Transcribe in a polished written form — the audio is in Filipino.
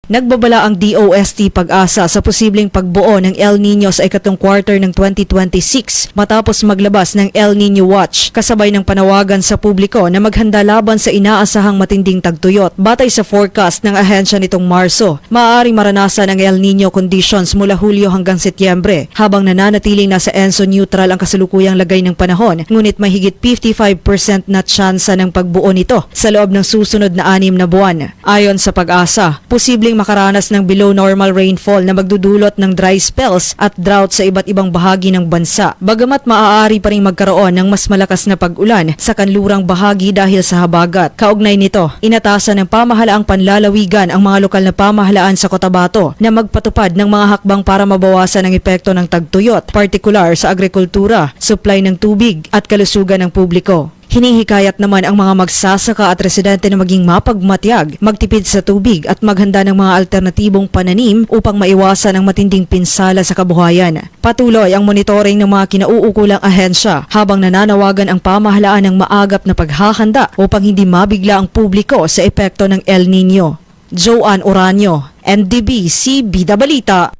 Nagbabala ang DOST Pag-asa sa posibleng pagbuo ng El Nino sa ikatlong quarter ng 2026 matapos maglabas ng El Nino Watch kasabay ng panawagan sa publiko na maghanda laban sa inaasahang matinding tagtuyot. Batay sa forecast ng ahensya nitong Marso, maaaring maranasan ang El Nino conditions mula Hulyo hanggang Setyembre habang nananatiling nasa ENSO neutral ang kasalukuyang lagay ng panahon, ngunit may higit 55% na tsansa ng pagbuo nito sa loob ng susunod na 6 na buwan. Ayon sa Pag-asa, posibleng makaranas ng below normal rainfall na magdudulot ng dry spells at drought sa iba't ibang bahagi ng bansa. Bagamat maaari pa rin magkaroon ng mas malakas na pag-ulan sa kanlurang bahagi dahil sa habagat. Kaugnay nito, inatasan ng pamahalaang panlalawigan ang mga lokal na pamahalaan sa Cotabato na magpatupad ng mga hakbang para mabawasan ang epekto ng tagtuyot, partikular sa agrikultura, supply ng tubig at kalusugan ng publiko. Hinihikayat naman ang mga magsasaka at residente na maging mapagmatyag, magtipid sa tubig at maghanda ng mga alternatibong pananim upang maiwasan ang matinding pinsala sa kabuhayan. Patuloy ang monitoring ng mga kinauukulang ahensya habang nananawagan ang pamahalaan ng maagap na paghahanda upang hindi mabigla ang publiko sa epekto ng El Nino. Joanne Oranio, NDBC Bida Balita.